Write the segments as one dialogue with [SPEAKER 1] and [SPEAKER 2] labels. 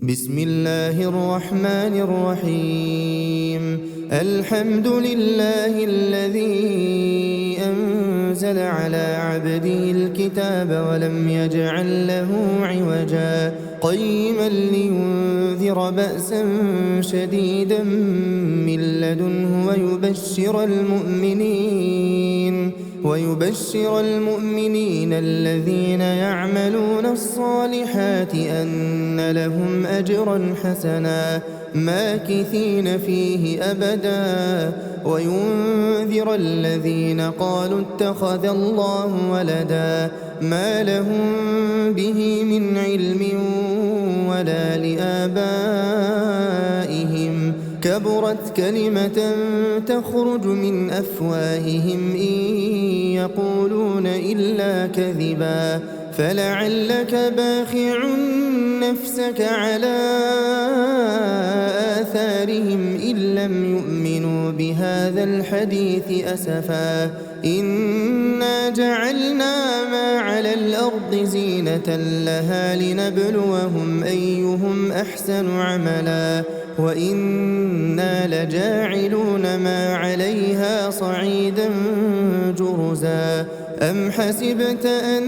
[SPEAKER 1] بسم الله الرحمن الرحيم. الحمد لله الذي أنزل على عبده الكتاب ولم يجعل له عوجا قيما لينذر بأسا شديدا من لدنه ويبشر المؤمنين الذين يعملون الصالحات أن لهم أجرا حسنا ماكثين فيه أبدا وينذر الذين قالوا اتخذ الله ولدا ما لهم به من علم ولا لآبائهم كبرت كلمة تخرج من أفواههم إن يقولون إلا كذبا فلعلك باخع نفسك على آثارهم إن لم يؤمنوا بهذا الحديث أسفا إنا جعلنا ما على الأرض زينة لها لنبلوهم أيهم أحسن عملا وإنا لجاعلون ما عليها صعيدا جرزا أم حسبت أن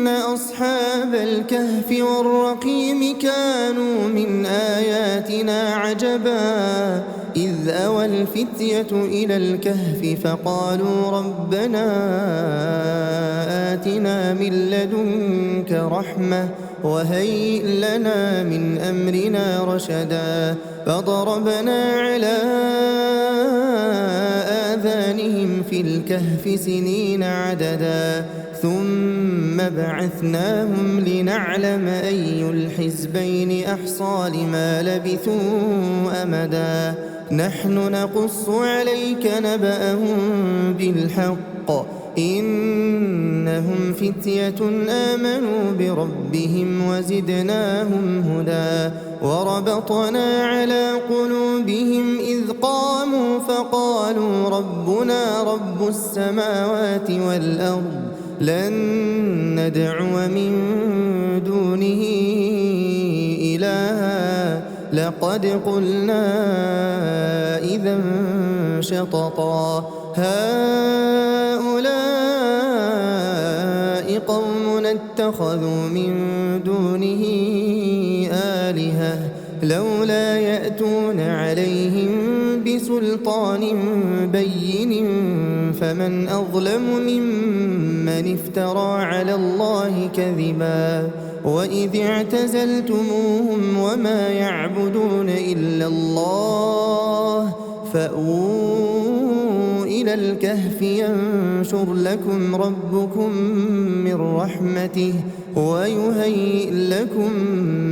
[SPEAKER 1] أصحاب الكهف والرقيم كانوا من آياتنا عجبا إذ أوى الفتية إلى الكهف فقالوا ربنا آتنا من لدنك رحمة وهيئ لنا من أمرنا رشدا فضربنا على آذانهم في الكهف سنين عددا ثم بعثناهم لنعلم أي الحزبين أحصى لما لبثوا أمدا نحن نقص عليك نبأهم بالحق إنهم فتية آمنوا بربهم وزدناهم هدى وربطنا على قلوبهم إذ قاموا فقالوا ربنا رب السماوات والأرض لن ندعو من دونه إلها لقد قلنا إذا شططا هؤلاء قوم اتخذوا من دونه آلهة لولا يأتون عليهم بسلطان بين فمن أظلم ممن افترى على الله كذبا وإذ اعتزلتموهم وما يعبدون إلا الله فأووا إلى الكهف ينشر لكم ربكم من رحمته ويهيئ لكم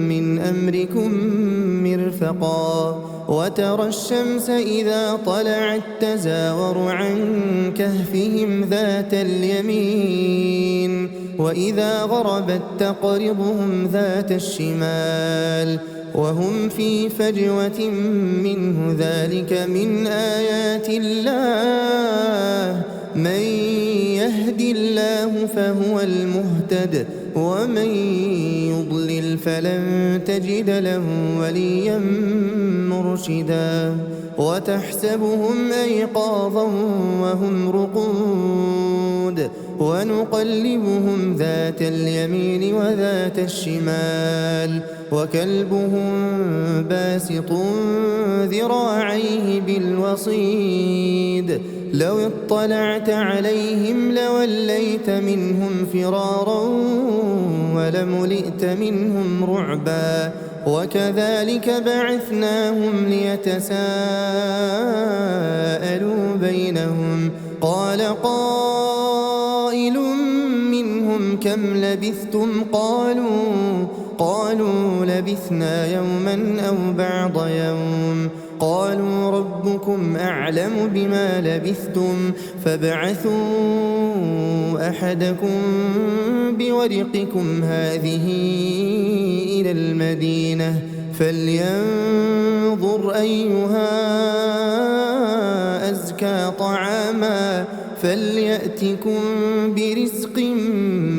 [SPEAKER 1] من أمركم مرفقا وترى الشمس إذا طلعت تزاور عن كهفهم ذات اليمين وإذا غربت تقرضهم ذات الشمال وهم في فجوة منه ذلك من آيات الله من يهد الله فهو المهتد ومن يضلل فلن تجد له وليا مرشدا وتحسبهم أيقاظا وهم رقود ونقلبهم ذات اليمين وذات الشمال وكلبهم باسط ذراعيه بالوصيد لو اطلعت عليهم لوليت منهم فرارا ولملئت منهم رعبا وكذلك بعثناهم ليتساءلوا بينهم قال قائل منهم كم لبثتم قالوا لبثنا يوما أو بعض يوم قالوا ربكم أعلم بما لبثتم فابعثوا أحدكم بورقكم هذه إلى المدينة فلينظر أيها أزكى طعاما فليأتكم برزق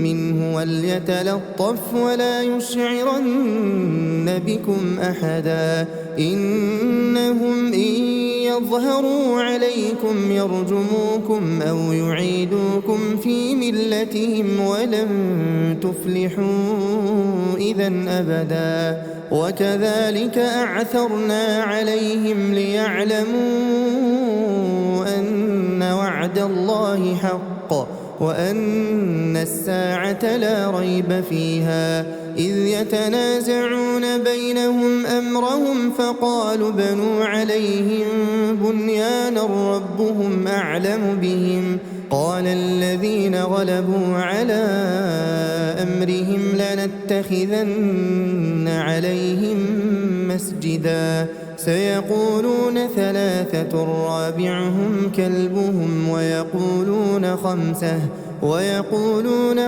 [SPEAKER 1] منه وليتلطف ولا يشعرن بكم أحدا إنهم إن يظهروا عليكم يرجموكم أو يعيدوكم في ملتهم ولن تفلحوا إذا أبدا وكذلك أعثرنا عليهم ليعلموا أن وعد الله حق وأن الساعة لا ريب فيها إذ يتنازعون بينهم أمرهم فقالوا بنوا عليهم بنيانا ربهم أعلم بهم قال الذين غلبوا على أمرهم لنتخذن عليهم مسجدا سيقولون ثلاثة رابعهم كلبهم ويقولون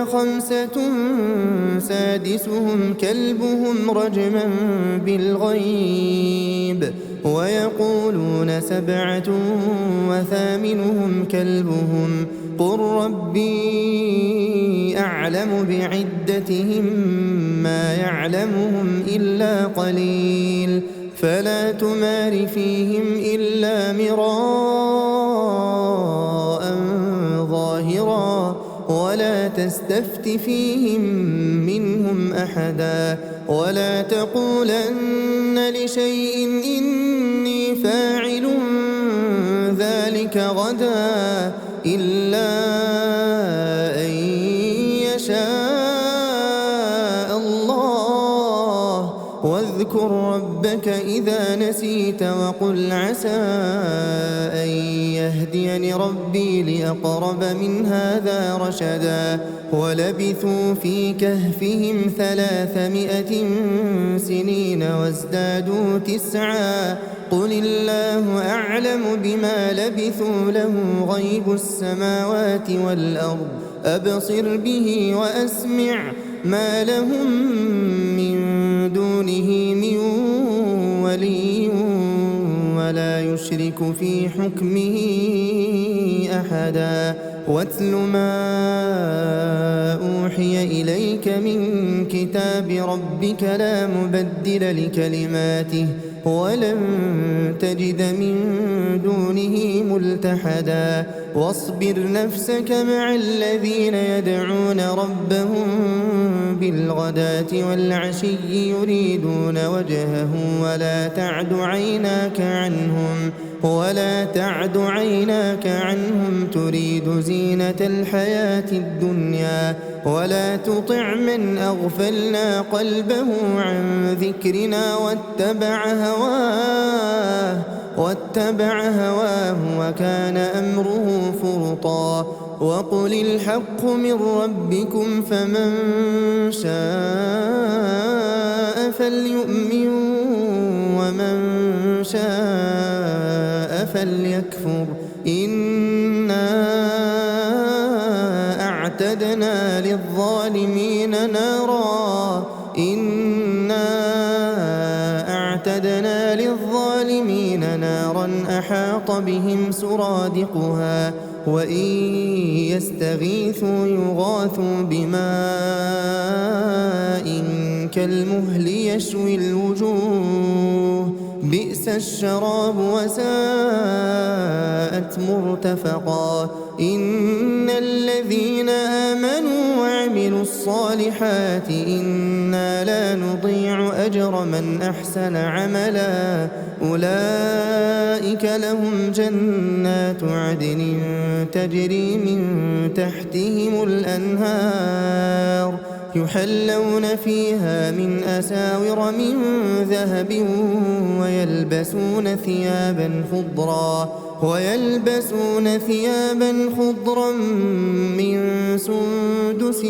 [SPEAKER 1] خمسة سادسهم كلبهم رجما بالغيب ويقولون سبعة وثامنهم كلبهم قل ربي أعلم بعدتهم ما يعلمهم إلا قليل فلا تمار فيهم إلا مراء ظاهرا ولا تستفت فيهم منهم أحدا ولا تقولن لشيء إني فاعل ذلك غدا إلا أن يشاء الله واذكر ربك إذا نسيت وقل عسى أن يهديني ربي لأقرب من هذا رشدا ولبثوا في كهفهم 300 سنين وازدادوا 9 قل الله أعلم بما لبثوا له غيب السماوات والأرض أبصر به وأسمع ما لهم من دونه من ولي ولا يشرك في حكمه أحدا واتل ما أوحي إليك من كتاب ربك لا مبدل لكلماته ولن تجد من دونه ملتحدا واصبر نفسك مع الذين يدعون ربهم بالغداة والعشي يريدون وجهه ولا تعد عيناك عنهم تريد زينة الحياة الدنيا ولا تطع من أغفلنا قلبه عن ذكرنا واتبع هواه وكان أمره فرطا وقل الحق من ربكم فمن شاء فليؤمن ومن شاء فليكفر إنا أعتدنا للظالمين نارا أحاط بهم سرادقها وإن يستغيثوا يغاثوا بماء كالمهل يشوي الوجوه بئس الشراب وساءت مرتفقا إن الذين آمنوا وعملوا الصالحات إنا لا نضيع أجر من أحسن عملا أولئك لهم جنات عدن تجري من تحتهم الأنهار يحلون فيها من أساور من ذهب ويلبسون ثيابا خضرا من سندس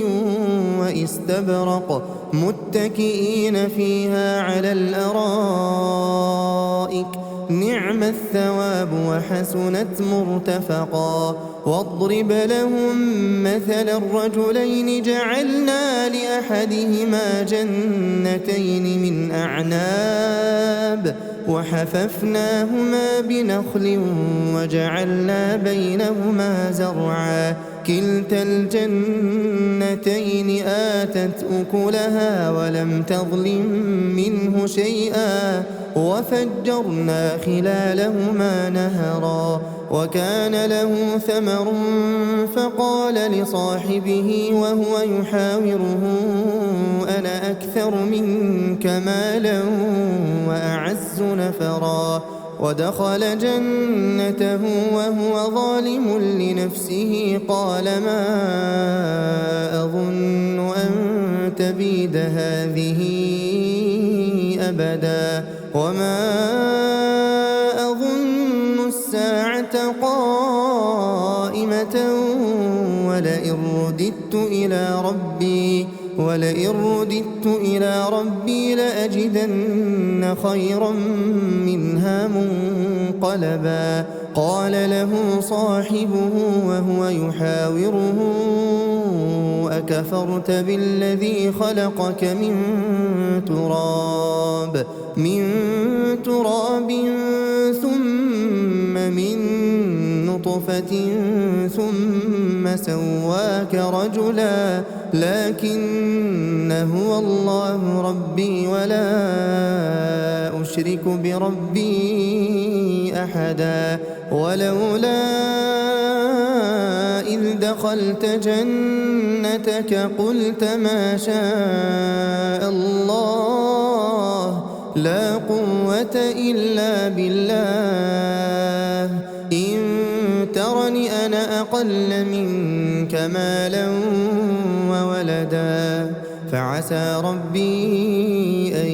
[SPEAKER 1] وإستبرق متكئين فيها على الأرائك نعم الثواب وحسنت مرتفقا واضرب لهم مثل الرجلين جعلنا لأحدهما جنتين من أعناب وحففناهما بنخل وجعلنا بينهما زرعا كلتا الجنتين آتت أكلها ولم تظلم منه منه شيئا وفجرنا خلالهما نهرا وكان له ثمر فقال لصاحبه وهو يحاوره أنا أكثر منك مالا وأعز نفرا ودخل جنته وهو ظالم لنفسه قال ما أظن أن تبيد هذه أبدا وما أظن الساعة قائمة ولئن رددت إلى ربي لأجدن خيرا منها منقلبا قال له صاحبه وهو يحاوره أكفرت بالذي خلقك من تراب ثم من نطفة ثم سواك رجلا لكن هو الله ربي ولا أشرك بربي أحدا ولولا إذ دخلت جنتك قلت ما شاء الله لا قوة إلا بالله إن ترني أنا أقل منك مالا وولدا فعسى ربي أن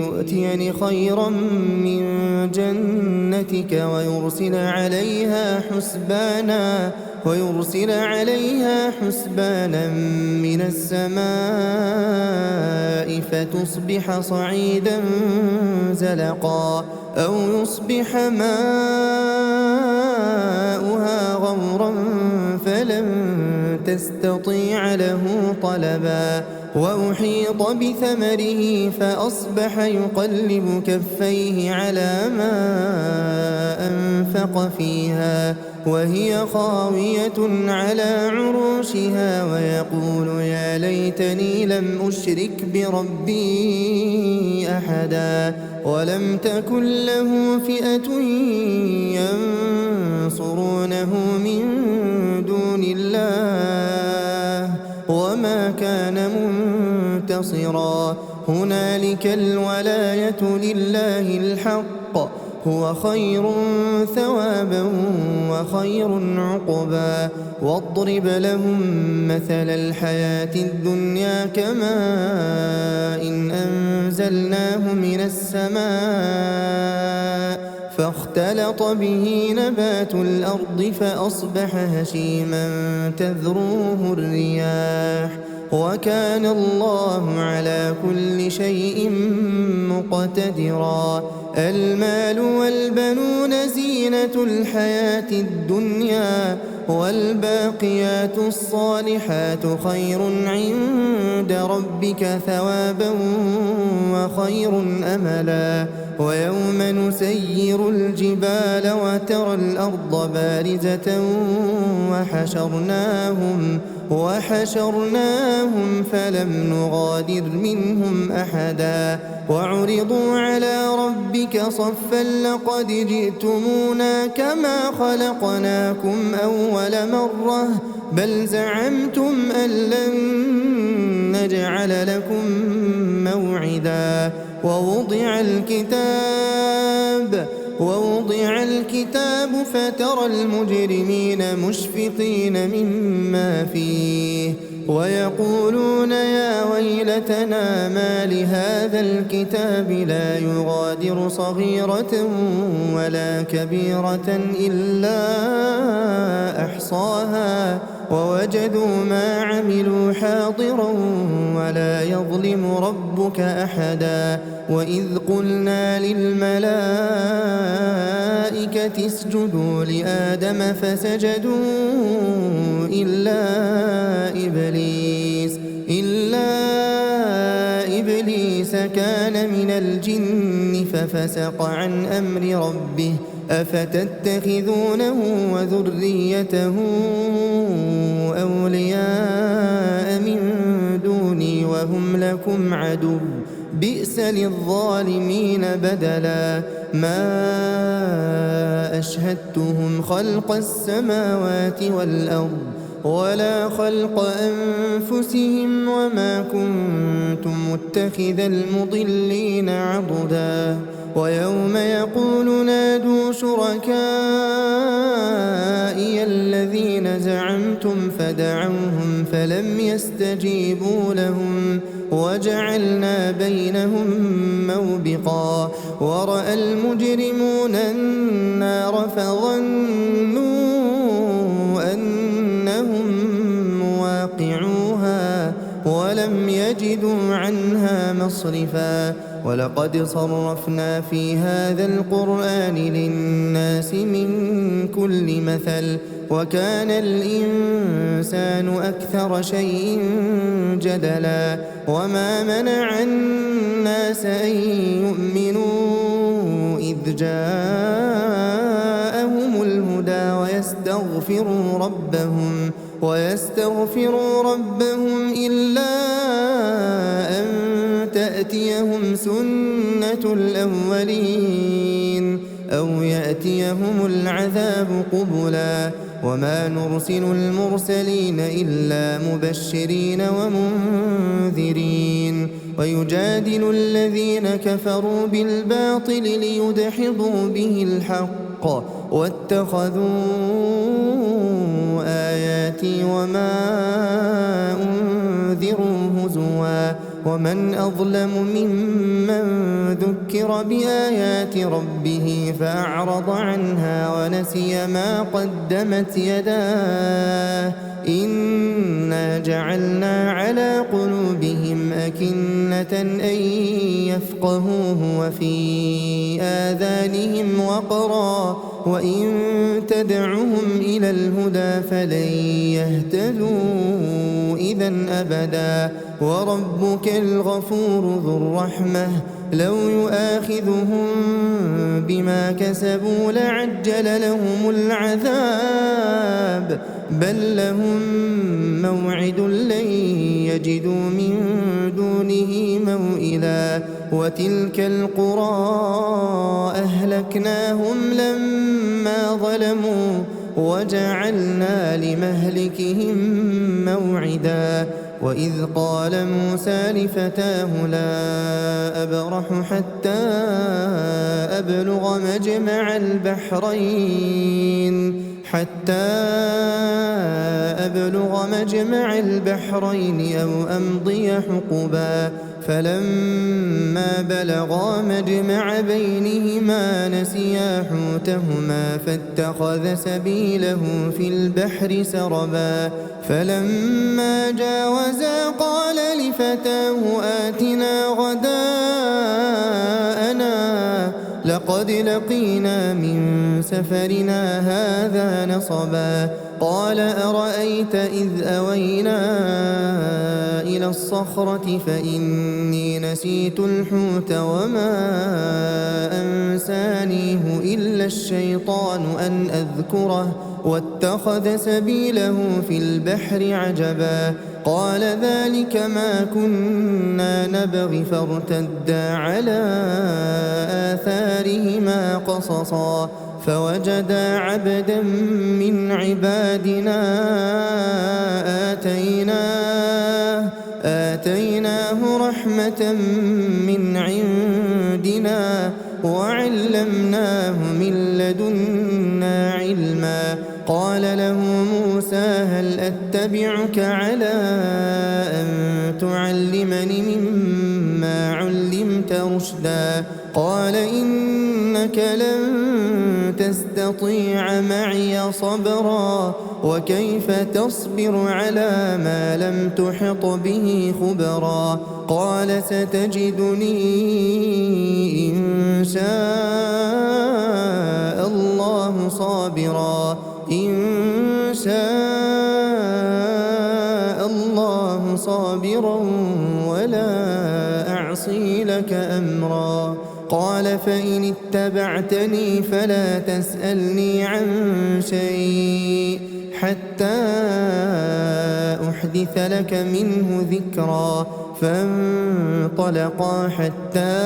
[SPEAKER 1] يؤتيني خيرا من جنتك ويرسل عليها حسبانا من السماء فتصبح صعيدا زلقا أو يصبح ماؤها غورا فلن تستطيع له طلبا وأحيط بثمره فأصبح يقلب كفيه على ما أنفق فيها وهي خاوية على عروشها ويقول يا ليتني لم أشرك بربي أحدا ولم تكن له فئة ينصرونه من دون الله وما كان منتصرا هنالك الولاية لله الحق هو خير ثوابا وخير عقبا واضرب لهم مثل الحياة الدنيا كماء إن أنزلناه من السماء فاختلط به نبات الأرض فأصبح هشيما تذروه الرياح وكان الله على كل شيء مقتدرا المال والبنون زينة الحياة الدنيا والباقيات الصالحات خير عند ربك ثوابا وخير أملا ويوم نسير الجبال وترى الأرض بارزة وحشرناهم فلم نغادر منهم أحدا وعرضوا على ربك صفا لقد جئتمونا كما خلقناكم أول مرة بل زعمتم أن لن نجعل لكم موعدا ووضع الكتاب فترى المجرمين مشفقين مما فيه ويقولون يا ويلتنا ما لهذا الكتاب لا يغادر صغيرة ولا كبيرة إلا أحصاها ووجدوا ما عملوا حاضرا ولا يظلم ربك أحدا وإذ قلنا للملائكة اسجدوا لآدم فسجدوا إلا إبليس كان من الجن ففسق عن أمر ربه أفتتخذونه وذريته أولياء من دوني وهم لكم عدو بئس للظالمين بدلا ما أشهدتهم خلق السماوات والأرض ولا خلق أنفسهم وما كنت متخذ المضلين عضدا ويوم يقول نادوا شركائي الذين زعمتم فدعوهم فلم يستجيبوا لهم وجعلنا بينهم موبقا ورأى المجرمون النار فظنوا أنهم مواقعوها ولم يجدوا عنها مصرفا ولقد صرفنا في هذا القرآن للناس من كل مثل وكان الإنسان أكثر شيء جدلا وما منع الناس أن يؤمنوا إذ جاءهم الهدى ويستغفروا ربهم إلا أن تأتيهم سنة الأولين أو يأتيهم العذاب قبلا وما نرسل المرسلين إلا مبشرين ومنذرين ويجادل الذين كفروا بالباطل ليدحضوا به الحق واتخذوا آياتي وما أنذروا هزوا ومن أظلم ممن ذكر بآيات ربه فأعرض عنها ونسي ما قدمت يداه إنا جعلنا على قلوبهم أكنة أن يفقهوه وفي آذانهم وقرا وإن تدعهم إلى الهدى فلن يهتدوا إذا أبدا وربك الغفور ذو الرحمة لو يؤاخذهم بما كسبوا لعجل لهم العذاب بل لهم موعد لن يجدوا من دونه موئلا وتلك القرى أهلكناهم لما ظلموا وجعلنا لمهلكهم موعدا وإذ قال موسى لفتاه لا أبرح حتى أبلغ مجمع البحرين أو أمضي حقبا فلما بلغا مجمع بينهما نسيا حوتهما فاتخذ سبيله في البحر سربا فلما جاوزا قال لفتاه آتنا غداءنا لقد لقينا من سفرنا هذا نصبا قال أرأيت إذ أوينا إلى الصخرة فإني نسيت الحوت وما أنسانيه إلا الشيطان أن أذكره واتخذ سبيله في البحر عجبا قال ذلك ما كنا نبغي فارتدا على آثارهما قصصا فوجدا عبدا من عبادنا آتيناه رحمة من عندنا وعلمناه من لدنا علما قال له موسى هل أتبعك على أن تعلمني مما علمت رشدا قال إنك لن تستطيع معي صبرا وكيف تصبر على ما لم تحط به خبرا قال ستجدني إن شاء الله صابرا ولا أعصي لك أمرا قال فإن اتبعتني فلا تسألني عن شيء حتى أحدث لك منه ذكرا. فانطلقا حتى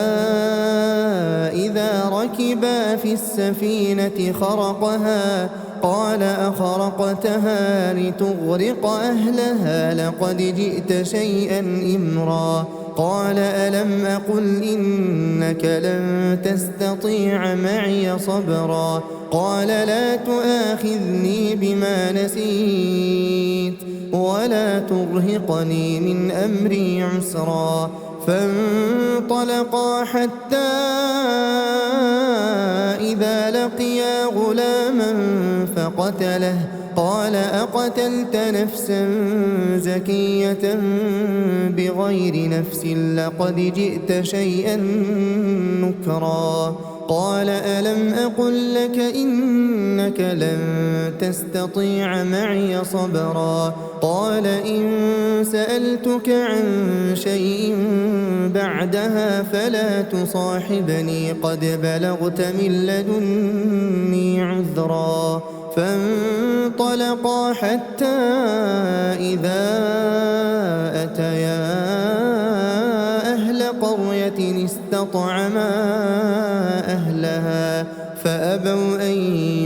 [SPEAKER 1] إذا ركبا في السفينة خرقها قال أخرقتها لتغرق أهلها لقد جئت شيئا إمرا. قال ألم أقل إنك لن تستطيع معي صبرا. قال لا تؤاخذني بما نسيت ولا ترهقني من أمري عسرا. فانطلقا حتى إذا لقيا غلاما فقتله قال أقتلت نفسا زكية بغير نفس لقد جئت شيئا نكرا. قال ألم أقل لك إنك لن تستطيع معي صبرا. قال إن سألتك عن شيء بعدها فلا تصاحبني قد بلغت من لدني عذرا. فانطلقا حتى إذا أتيا أهل قرية استطعما أهلها فأبوا أن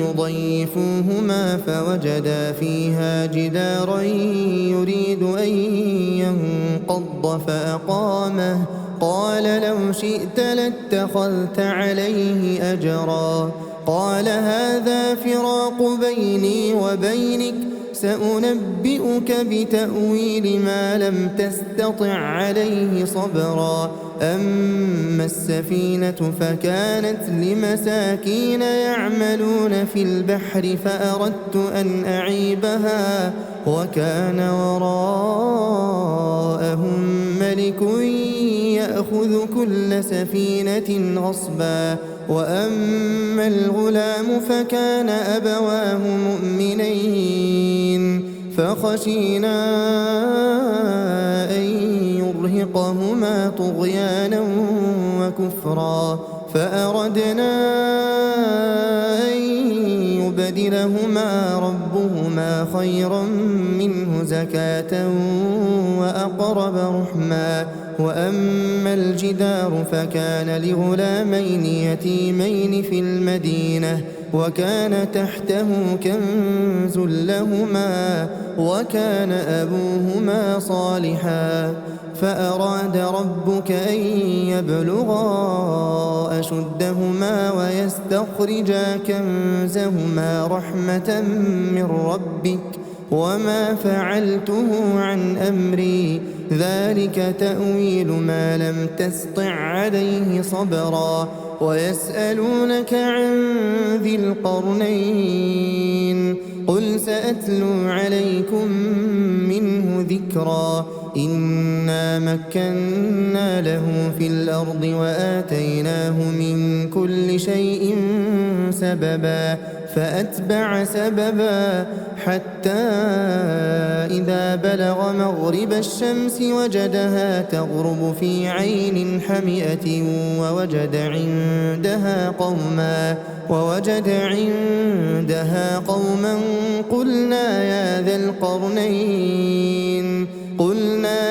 [SPEAKER 1] يضيفوهما فوجدا فيها جدارا يريد أن ينقض فأقامه. قال لو شئت لاتخذت عليه أجرا. قال هذا فراق بيني وبينك سأنبئك بتأويل ما لم تستطع عليه صبرا. أما السفينة فكانت لمساكين يعملون في البحر فأردت أن أعيبها وكان وراءهم ملك يأخذ كل سفينة غصبا. وأما الغلام فكان أبواه مؤمنين فخشينا أن يرهقهما طغيانا وكفرا فأردنا أن يبدلهما ربهما خيرا منه زكاة وأقرب رحما. وأما الجدار فكان لغلامين يتيمين في المدينة وكان تحته كنز لهما وكان أبوهما صالحا فأراد ربك أن يبلغا أشدهما ويستخرجا كنزهما رحمة من ربك وما فعلته عن أمري ذلك تأويل ما لم تسطع عليه صبرا. ويسألونك عن ذي القرنين قل سأتلو عليكم منه ذكرا. إنا مكنا له في الأرض وآتيناه من كل شيء سببا فأتبع سببا حتى إذا بلغ مغرب الشمس وجدها تغرب في عين حمئة ووجد عندها قوما قلنا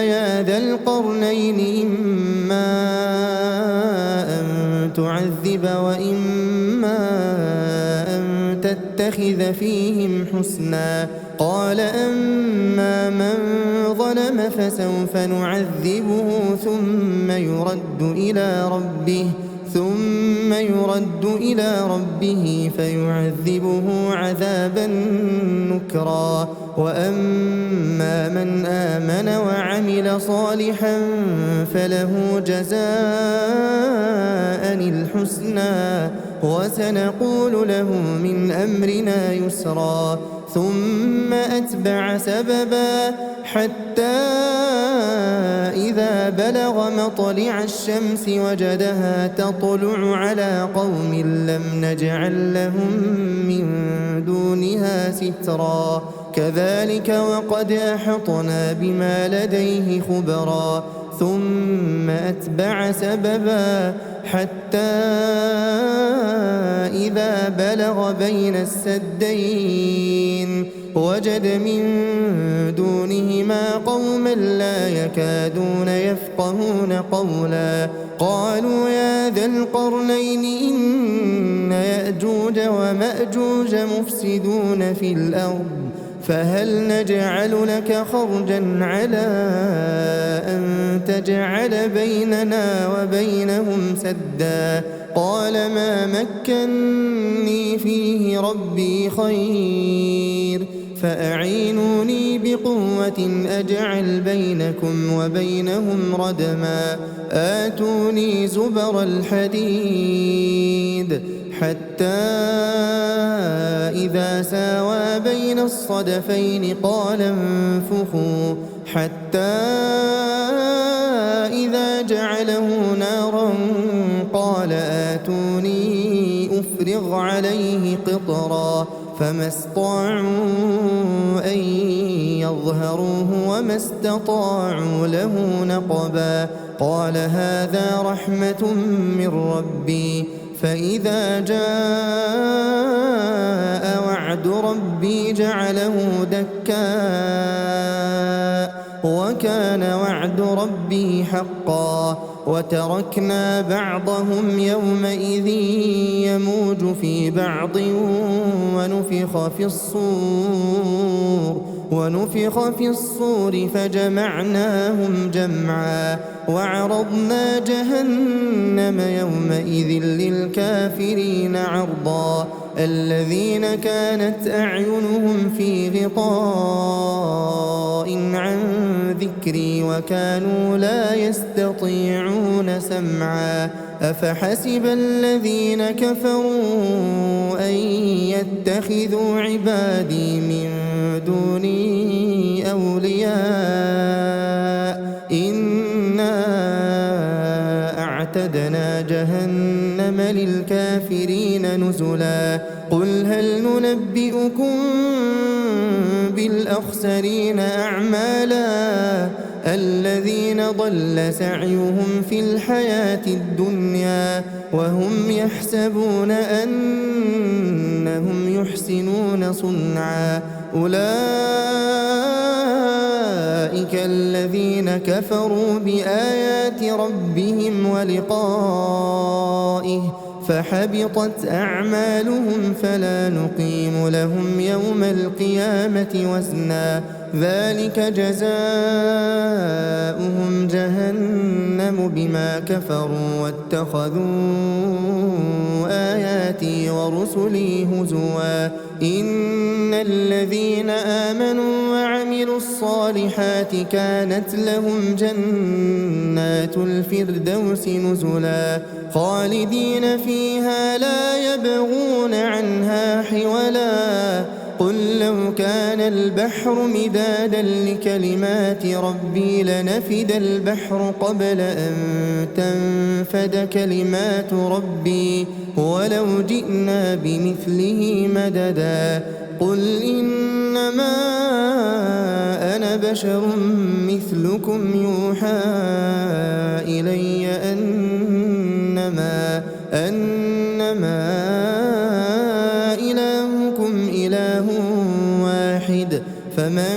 [SPEAKER 1] يا ذا القرنين إما أن تعذب وإما أن تتخذ فيهم حسنا. قال أما من ظلم فسوف نعذبه ثم يرد إلى ربه فيعذبه عذابا نكرا. وأما من آمن وعمل صالحا فله جزاء الحسنى وسنقول له من أمرنا يسرا. ثم أتبع سببا حتى إذا بلغ مطلع الشمس وجدها تطلع على قوم لم نجعل لهم من دونها سترا. كذلك وقد أحطنا بما لديه خبرا. ثم أتبع سببا حتى إذا بلغ بين السدين وجد من دونهما قوما لا يكادون يفقهون قولا قالوا يا ذا القرنين إن يأجوج ومأجوج مفسدون في الأرض فهل نجعل لك خرجا على أن تجعل بيننا وبينهم سدا قال ما مكني فيه ربي خير فأعينوني بقوة أجعل بينكم وبينهم ردما آتوني زبر الحديد حتى إذا ساوى بين الصدفين قال انفخوا حتى إذا جعله نارا قال آتوني أفرغ عليه قطرا فما استطاعوا أن يظهروه وما استطاعوا له نقبا قال هذا رحمة من ربي فإذا جاء وعد ربي جعله دكاء وكان وعد ربي حقا وتركنا بعضهم يومئذ يموج في بعض ونفخ في الصور فجمعناهم جمعا وعرضنا جهنم يومئذ للكافرين عرضا الذين كانت أعينهم في غطاء عن ذكري وكانوا لا يستطيعون سمعا أفحسب الذين كفروا أن يتخذوا عبادي من دوني أولياء إنا أعتدنا جهنم للكافرين نزلا قل هل ننبئكم بالأخسرين أعمالا الذين ضل سعيهم في الحياة الدنيا وهم يحسبون أنهم يحسنون صنعا أولئك الذين كفروا بآيات ربهم ولقائه فحبطت أعمالهم فلا نقيم لهم يوم القيامة وزنا ذلك جزاؤهم جهنم بما كفروا واتخذوا آياتي ورسلي هزوا إن الذين آمنوا وعملوا الصالحات كانت لهم جنات الفردوس نزلا خالدين فيها لا يبغون عنها حولا قل لو كان البحر مدادا لكلمات ربي لنفد البحر قبل أن تنفد كلمات ربي ولو جئنا بمثله مددا قل إنما أنا بشر مثلكم يوحى إلي أنما إلهكم إله واحد فمن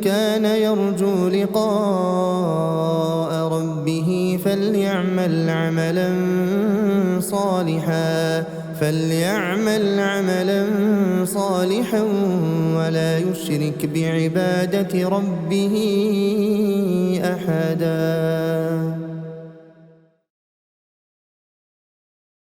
[SPEAKER 1] كان يرجو لقاء ربه فليعمل عملا صالحا ولا يشرك بعبادة ربه أحدا.